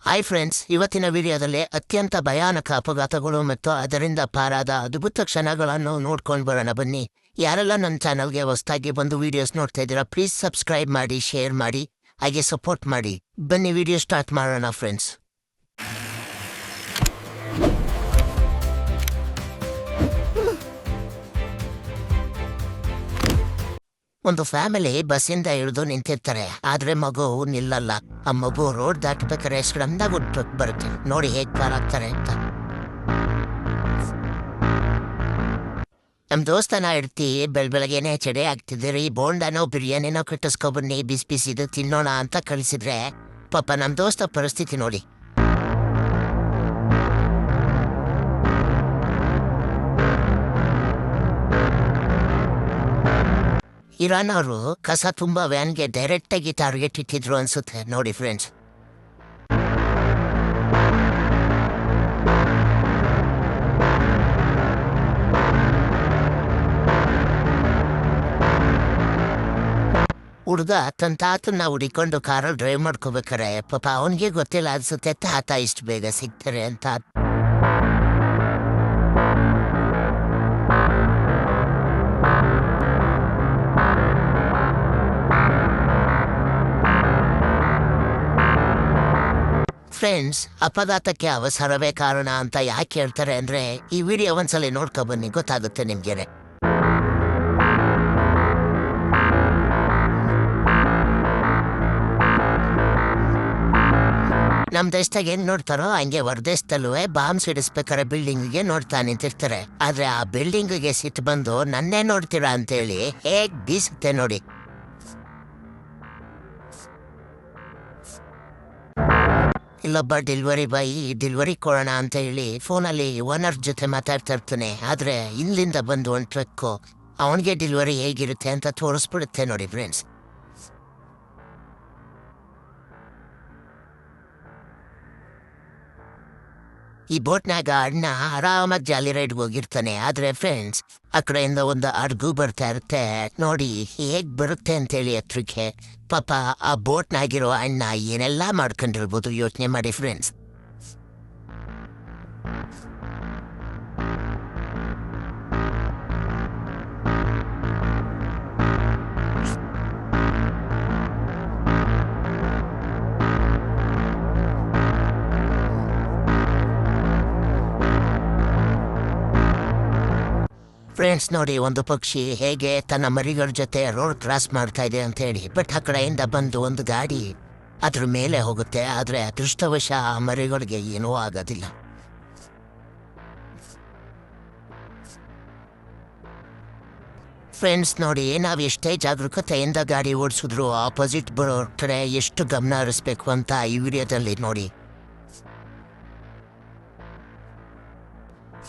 Hi friends, ಇವತ್ತಿನ ವಿಡಿಯೋದಲ್ಲಿ ಅತ್ಯಂತ ಭಯಾನಕ ಅಪಘಾತಗಳು ಮತ್ತು ಅದರಿಂದ ಪಾರಾದ ಅದ್ಭುತ ಕ್ಷಣಗಳನ್ನು ನೋಡ್ಕೊಂಡು ಬರೋಣ ಬನ್ನಿ. ಯಾರೆಲ್ಲ ನನ್ನ ಚಾನಲ್ಗೆ ಹೊಸದಾಗಿ ಬಂದು ವಿಡಿಯೋಸ್ ನೋಡ್ತಾ ಇದ್ದೀರಾ, ಪ್ಲೀಸ್ ಸಬ್ಸ್ಕ್ರೈಬ್ ಮಾಡಿ, ಶೇರ್ ಮಾಡಿ, ಹಾಗೆ ಸಪೋರ್ಟ್ ಮಾಡಿ. ಬನ್ನಿ ವಿಡಿಯೋ ಸ್ಟಾರ್ಟ್ ಮಾಡೋಣ ಫ್ರೆಂಡ್ಸ್. ಒಂದು ಫ್ಯಾಮಿಲಿ ಬಸ್ಸಿಂದ ಇಳಿದು ನಿಂತಿರ್ತಾರೆ, ಆದ್ರೆ ಮಗು ನಿಲ್ಲಲ್ಲ. ಆ ಮಗು ರೋಡ್ ದಾಟಬೇಕಾದ್ರೆ ಸಡನ್ನಾಗಿ ಒಂದು ಟ್ರಕ್ ಬರುತ್ತೆ. ನೋಡಿ ಹೇಗ್ ಪಾರಾಗ್ತಾರೆ ಅಂತ. ನಮ್ ದೋಸ್ತನ ಇಡ್ತಿ ಬೆಳಗ್ಗೆನೆ ಚಡೆ ಆಗ್ತಿದ್ದೀರಿ, ಬೋಂಡನೋ ಬಿರಿಯಾನಿನೋ ಕಟ್ಟಿಸ್ಕೊಬನ್ನಿ, ಬಿಸಿ ಬಿಸಿದು ತಿನ್ನೋಣ ಅಂತ ಕಳಿಸಿದ್ರೆ ಪಾಪ ನಮ್ ದೋಸ್ತ ಪರಿಸ್ಥಿತಿ ನೋಡಿ. ಇರಾನ್ ಅವರು ಕಸ ತುಂಬ ವ್ಯಾನ್ಗೆ ಡೈರೆಕ್ಟಾಗಿ ಟಾರ್ಗೆಟ್ ಇಟ್ಟಿದ್ರು ಅನ್ಸುತ್ತೆ ನೋಡಿ ಫ್ರೆಂಡ್ಸ್. ಹುಡುಗ ತನ್ನ ತಾತನ್ನ ಹುಡಿಕೊಂಡು ಕಾರಲ್ಲಿ ಡ್ರೈವ್ ಮಾಡ್ಕೋಬೇಕಾರೆ ಪಾಪ ಅವನಿಗೆ ಗೊತ್ತಿಲ್ಲ ಅನ್ಸುತ್ತೆ ತಾತ ಇಷ್ಟು ಬೇಗ ಸಿಗ್ತಾರೆ ಅಂತ. ಫ್ರೆಂಡ್ಸ್, ಅಪಘಾತಕ್ಕೆ ಅವಸರವೇ ಕಾರಣ ಅಂತ ಯಾಕೆ ಹೇಳ್ತಾರೆ ಅಂದರೆ, ಈ ವಿಡಿಯೋ ಒಂದ್ಸಲ ನೋಡ್ಕೊಬನ್ನಿ, ಗೊತ್ತಾಗುತ್ತೆ ನಿಮ್ಗೆ. ನಮ್ಮ ದೇಶದಾಗ ಏನು ನೋಡ್ತಾರೋ ಹಂಗೆ ಹೊರದೇಶದಲ್ಲೂ ಬಾಂಬ್ ಸಿಡಿಸ್ಬೇಕಾರೆ ಬಿಲ್ಡಿಂಗ್ಗೆ ನೋಡ್ತಾ ನಿಂತಿರ್ತಾರೆ. ಆದರೆ ಆ ಬಿಲ್ಡಿಂಗ್ಗೆ ಸಿಟ್ಟು ಬಂದು ನನ್ನೇ ನೋಡ್ತೀರಾ ಅಂತೇಳಿ ಹೇಗೆ ಬೀಸುತ್ತೆ ನೋಡಿ. ಇಲ್ಲೊಬ್ಬ ಡೆಲಿವರಿ ಬಾಯಿ ಡೆಲಿವರಿ ಕೊಡೋಣ ಅಂತ ಹೇಳಿ ಫೋನಲ್ಲಿ ಓನರ್ ಜೊತೆ ಮಾತಾಡ್ತಾ ಇರ್ತಾನೆ. ಆದರೆ ಇಲ್ಲಿಂದ ಬಂದು ಒಂದು ಟ್ರಕ್ಕು ಅವನಿಗೆ ಡೆಲಿವರಿ ಹೇಗಿರುತ್ತೆ ಅಂತ ತೋರಿಸ್ಬಿಡುತ್ತೆ ನೋಡಿ ಫ್ರೆಂಡ್ಸ್. ಈ ಬೋಟ್ನಾಗ ಅಣ್ಣ ಆರಾಮಾಗಿ ಜಾಲಿ ರೈಡ್ಗೆ ಹೋಗಿರ್ತಾನೆ. ಆದರೆ ಫ್ರೆಂಡ್ಸ್, ಆ ಕಡೆಯಿಂದ ಒಂದು ಹಡಗು ಬರ್ತಾ ಇರುತ್ತೆ ನೋಡಿ ಹೇಗೆ ಬರುತ್ತೆ ಅಂತೇಳಿ ಹತ್ರಕ್ಕೆ. ಪಾಪ ಆ ಬೋಟ್ನಾಗಿರೋ ಅಣ್ಣ ಏನೆಲ್ಲ ಮಾಡ್ಕೊಂಡಿರ್ಬೋದು ಯೋಚನೆ ಮಾಡಿ ಫ್ರೆಂಡ್ಸ್. ಫ್ರೆಂಡ್ಸ್ ನೋಡಿ, ಒಂದು ಪಕ್ಷಿ ಹೇಗೆ ತನ್ನ ಮರಿಗಳ ಜೊತೆ ರೋಡ್ ಕ್ರಾಸ್ ಮಾಡ್ತಾ ಇದೆ ಅಂತ ಹೇಳಿ. ಬಟ್ ಆ ಕಡೆಯಿಂದ ಬಂದು ಒಂದು ಗಾಡಿ ಅದ್ರ ಮೇಲೆ ಹೋಗುತ್ತೆ. ಆದರೆ ಅದೃಷ್ಟವಶ ಆ ಮರಿಗಳಿಗೆ ಏನೂ ಆಗೋದಿಲ್ಲ. ಫ್ರೆಂಡ್ಸ್ ನೋಡಿ, ನಾವು ಎಷ್ಟೇ ಜಾಗರೂಕತೆಯಿಂದ ಗಾಡಿ ಓಡಿಸಿದ್ರು ಆಪೋಸಿಟ್ ಬರೋ ಕಡೆ ಎಷ್ಟು ಗಮನ ಹರಿಸ್ಬೇಕು ಅಂತ ಈ ವಿಡಿಯೋದಲ್ಲಿ ನೋಡಿ.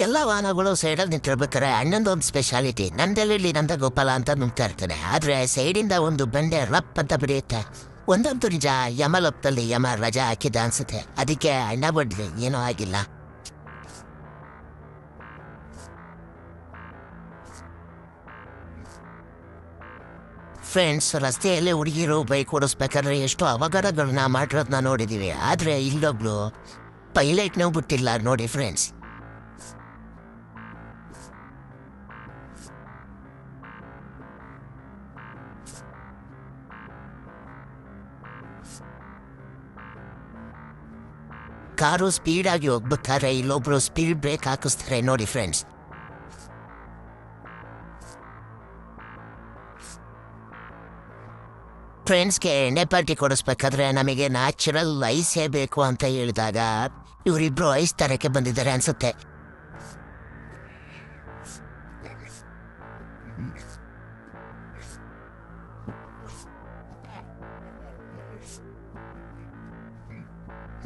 ಎಲ್ಲ ವಾಹನಗಳು ಸೈಡಲ್ಲಿ ನಿಂತಿರ್ಬೇಕಾರೆ ಅಣ್ಣಂದೊಂದು ಸ್ಪೆಷಾಲಿಟಿ, ನಂದೆಲ್ಲಿ ನಂದ ಗೋಪಾಲ ಅಂತ ನುಗ್ತಾ ಇರ್ತಾನೆ. ಆದರೆ ಸೈಡಿಂದ ಒಂದು ಬಂಡೆ ರಪ್ ಅಂತ ಬಿಡಿಯುತ್ತೆ. ಒಂದಂತೂ ನಿಜ, ಯಮಲೊಪ್ಪದಲ್ಲಿ ಯಮ ರಜಾ ಹಾಕಿದ್ದ ಅನ್ಸುತ್ತೆ. ಅದಕ್ಕೆ ಅಣ್ಣ ಬಡ್ಲಿ ಏನೂ ಆಗಿಲ್ಲ. ಫ್ರೆಂಡ್ಸ್, ರಸ್ತೆಯಲ್ಲಿ ಹುಡುಗಿರು ಬೈಕ್ ಓಡಿಸ್ಬೇಕಾದ್ರೆ ಎಷ್ಟು ಅವಘಡಗಳನ್ನ ಮಾಡಿರೋದನ್ನ ನೋಡಿದ್ದೀವಿ. ಆದರೆ ಇಲ್ಲೊಬ್ಳು ಪೈಲಟ್ನೂ ಬಿಟ್ಟಿಲ್ಲ ನೋಡಿ ಫ್ರೆಂಡ್ಸ್. ಕಾರು ಸ್ಪೀಡಾಗಿ ಹೋಗ್ಬೇಕಾದ್ರೆ ಇಲ್ಲೊಬ್ರು ಸ್ಪೀಡ್ ಬ್ರೇಕ್ ಹಾಕಿಸ್ತಾರೆ ನೋಡಿ ಫ್ರೆಂಡ್ಸ್. ಫ್ರೆಂಡ್ಸ್ಗೆ ಎಣ್ಣೆ ಪಾರ್ಟಿ ಕೊಡಿಸ್ಬೇಕಾದ್ರೆ ನಮಗೆ ನ್ಯಾಚುರಲ್ ಐಸೇ ಬೇಕು ಅಂತ ಹೇಳಿದಾಗ ಇವರಿಬ್ರು ಐಸ್ ತರಕ್ಕೆ ಬಂದಿದ್ದಾರೆ ಅನ್ಸುತ್ತೆ.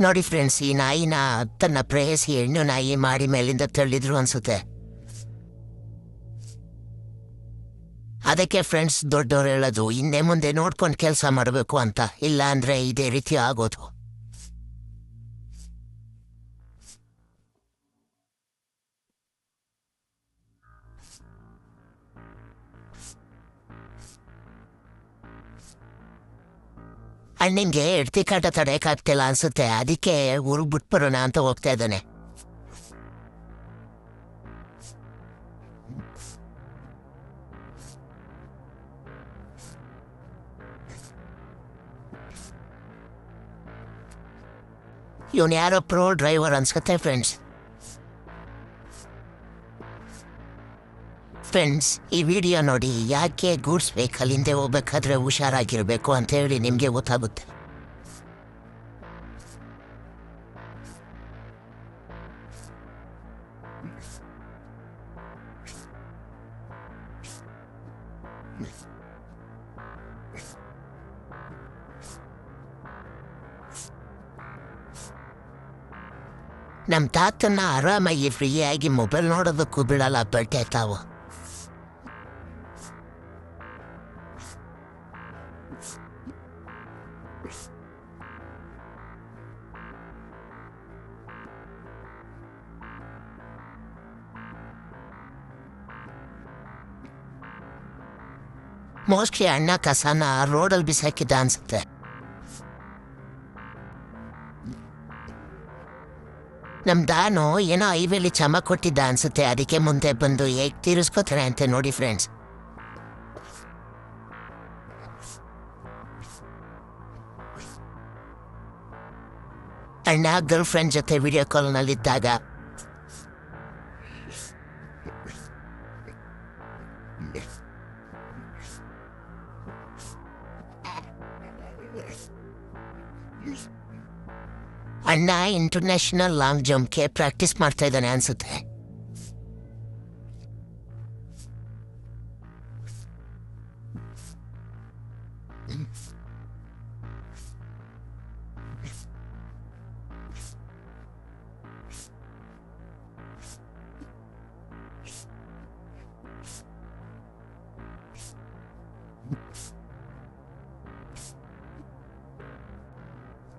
ನೋಡಿ ಫ್ರೆಂಡ್ಸ್, ಈ ನಾಯಿನ ತನ್ನ ಪ್ರೇಯಸಿ ಹೆಣ್ಣು ನಾಯಿ ಮಾಡಿ ಮೇಲಿಂದ ತಳ್ಳಿದ್ರು ಅನ್ಸುತ್ತೆ. ಅದಕ್ಕೆ ಫ್ರೆಂಡ್ಸ್ ದೊಡ್ಡವ್ರು ಹೇಳೋದು, ಹಿಂದೆ ಮುಂದೆ ನೋಡ್ಕೊಂಡು ಕೆಲಸ ಮಾಡಬೇಕು ಅಂತ. ಇಲ್ಲ ಅಂದರೆ ಇದೇ ರೀತಿ ಆಗೋದು. ಅಣ್ಣಂಗೆ ಎಡ್ತಿ ಕಾಟ ತಡೆಯಕ್ಕಾಗ್ತಿಲ್ಲ ಅನ್ಸುತ್ತೆ, ಅದಕ್ಕೆ ಊರಿಗೆ ಬಿಟ್ಬರೋಣ ಅಂತ ಹೋಗ್ತಾ ಇದ್ದಾನೆ. ಇವನು ಯಾರೋ ಪ್ರೋ ಡ್ರೈವರ್ ಅನ್ಸುತ್ತೆ ಫ್ರೆಂಡ್ಸ್. ಈ ವಿಡಿಯೋ ನೋಡಿ ಯಾಕೆ ಗೂಡ್ಸ್ ವೆಹಿಕಲ್ ಹಿಂದೆ ಹೋಗ್ಬೇಕಾದ್ರೆ ಹುಷಾರಾಗಿರಬೇಕು ಅಂತ ಹೇಳಿ ನಿಮಗೆ ಗೊತ್ತಾಗುತ್ತೆ. ನಮ್ಮ ತಾತನ್ನ ಆರಾಮಾಗಿ ಫ್ರೀಯಾಗಿ ಮೊಬೈಲ್ ನೋಡೋದಕ್ಕೂ ಬಿಡಲ್ಲ ಬಟ್ಟೆ ತಾವು. ಮೋಸ್ಟ್ಲಿ ಅಣ್ಣ ಕಸನ ರೋಡಲ್ಲಿ ಬಿಸಾಕಿದ್ದ ಅನ್ಸುತ್ತೆ. ನಮ್ಮ ದಾನು ಏನೋ ಐವೇಲಿ ಚಮ ಕೊಟ್ಟಿದ್ದ ಅನ್ಸುತ್ತೆ, ಅದಕ್ಕೆ ಮುಂದೆ ಬಂದು ಹೇಗೆ ತೀರಿಸ್ಕೋತಾರೆ ಅಂತ ನೋಡಿ ಫ್ರೆಂಡ್ಸ್. ಅಣ್ಣ ಗರ್ಲ್ ಫ್ರೆಂಡ್ ಜೊತೆ ವಿಡಿಯೋ ಕಾಲ್ನಲ್ಲಿದ್ದಾಗ ಅಣ್ಣ ಇಂಟರ್ನ್ಯಾಷನಲ್ ಲಾಂಗ್ ಜಂಪ್ಗೆ ಪ್ರಾಕ್ಟೀಸ್ ಮಾಡ್ತಾ ಇದ್ದಾನೆ ಅನ್ಸುತ್ತೆ.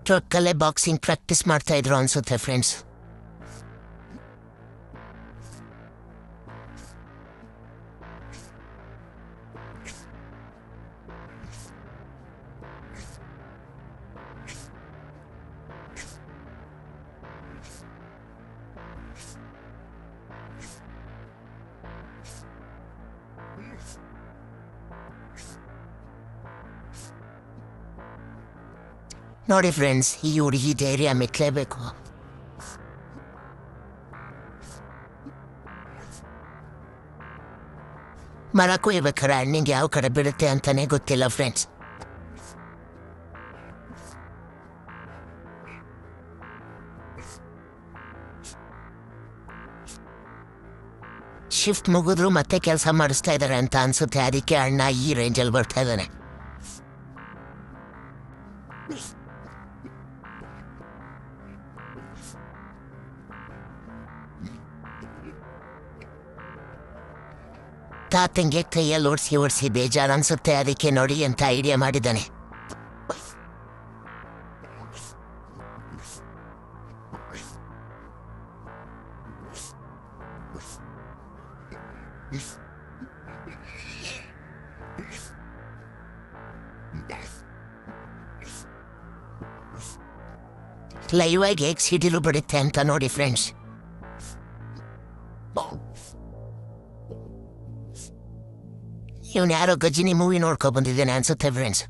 ಟ್ರಕ್ಕಲ್ಲೇ ಬಾಕ್ಸಿಂಗ್ ಪ್ರಾಕ್ಟೀಸ್ ಮಾಡ್ತಾ ಇದ್ರು ಅನ್ಸುತ್ತೆ ಫ್ರೆಂಡ್ಸ್. ನೋಡಿ ಫ್ರೆಂಡ್ಸ್, ಈ ಹುಡುಗಿ ಧೈರ್ಯ ಮೆಚ್ಚಲೇಬೇಕು. ಮರ ಕೊಯ್ಬೇಕಾರೆ ಅಣ್ಣಿಗೆ ಯಾವ ಕಡೆ ಬೀಳುತ್ತೆ ಅಂತಾನೆ ಗೊತ್ತಿಲ್ಲ ಫ್ರೆಂಡ್ಸ್. ಶಿಫ್ಟ್ ಮುಗಿದ್ರು ಮತ್ತೆ ಕೆಲಸ ಮಾಡಿಸ್ತಾ ಇದ್ದಾರೆ ಅಂತ ಅನ್ಸುತ್ತೆ, ಅದಕ್ಕೆ ಅಣ್ಣ ಈ ರೇಂಜಲ್ಲಿ ಬರ್ತಾ ಇದ್ದಾನೆ. ತಾತಂಗೆ ಕೈಯಲ್ಲಿ ಓಡಿಸಿ ಬೇಜಾರು ಅನ್ಸುತ್ತೆ, ಅದಕ್ಕೆ ನೋಡಿ ಅಂತ ಐಡಿಯಾ ಮಾಡಿದ್ದಾನೆ. ಲೈವ್ ಆಗಿ ಹೇಗೆ ಸಿಡಿಲು ಬಿಡುತ್ತೆ ಅಂತ ನೋಡಿ ಫ್ರೆಂಡ್ಸ್. ಇವನು ಯಾರೋ ಗಜಿನಿ ಮೂವಿ ನೋಡ್ಕೊ ಬಂದಿದ್ದೇನೆ ಅನ್ಸುತ್ತೆ ಫ್ರೆಂಡ್ಸ್.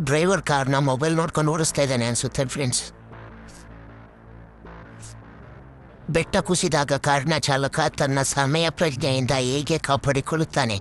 ಡ್ರೈವರ್ ಕಾರ್ನ ಮೊಬೈಲ್ ನೋಡ್ಕೊಂಡು ಓಡಿಸ್ತಾ ಇದ್ದಾನೆ ಅನ್ಸುತ್ತೆ ಫ್ರೆಂಡ್ಸ್. ಬೆಟ್ಟ ಕುಸಿದಾಗ ಕಾರ್ನ ಚಾಲಕ ತನ್ನ ಸಮಯ ಪ್ರಜ್ಞೆಯಿಂದ ಹೇಗೆ ಕಾಪಾಡಿಕೊಳ್ಳುತ್ತಾನೆ.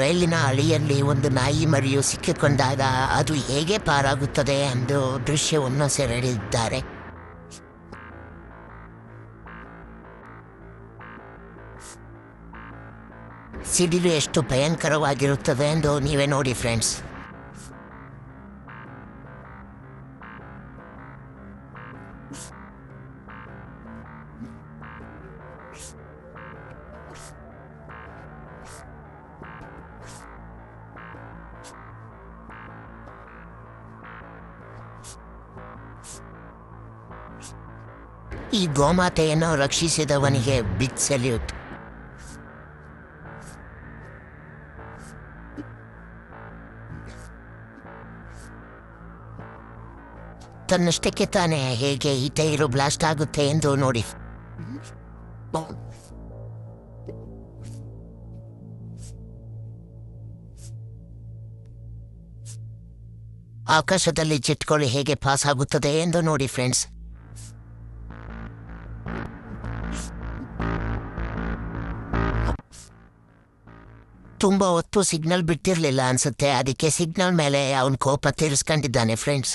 ರೈಲಿನ ಹಳಿಯಲ್ಲಿ ಒಂದು ನಾಯಿ ಮರಿಯು ಸಿಕ್ಕಿಕೊಂಡಾಗ ಅದು ಹೇಗೆ ಪಾರಾಗುತ್ತದೆ ಎಂದು ದೃಶ್ಯವನ್ನು ಸೆರೆಹಿಡಿದಿದ್ದಾರೆ. ಸಿಡಿಲು ಎಷ್ಟು ಭಯಂಕರವಾಗಿರುತ್ತದೆ ಎಂದು ನೀವೇ ನೋಡಿ ಫ್ರೆಂಡ್ಸ್. ಈ ಗೋಮಾತೆಯನ್ನು ರಕ್ಷಿಸಿದವನಿಗೆ ಬಿಗ್ ಸಲ್ಯೂಟ್. ತನ್ನಷ್ಟಕ್ಕೆ ತಾನೇ ಹೇಗೆ ಈ ಟೈರು ಬ್ಲಾಸ್ಟ್ ಆಗುತ್ತೆ ಎಂದು ನೋಡಿ. ಆಕಾಶದಲ್ಲಿ ಚಿಟ್ಕೊಳ್ಳಿ ಹೇಗೆ ಪಾಸ್ ಆಗುತ್ತದೆ ಎಂದು ನೋಡಿ ಫ್ರೆಂಡ್ಸ್. ತುಂಬ ಹೊತ್ತು ಸಿಗ್ನಲ್ ಬಿಟ್ಟಿರಲಿಲ್ಲ ಅನ್ಸುತ್ತೆ, ಅದಕ್ಕೆ ಸಿಗ್ನಲ್ ಮೇಲೆ ಅವನ ಕೋಪ ತೀರಿಸ್ಕೊಂಡಿದ್ದಾನೆ ಫ್ರೆಂಡ್ಸ್.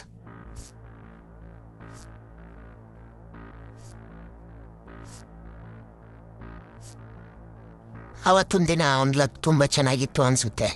ಅವತ್ತೊಂದು ದಿನ ಅವನ ಲಕ್ ತುಂಬ ಚೆನ್ನಾಗಿತ್ತು ಅನಿಸುತ್ತೆ.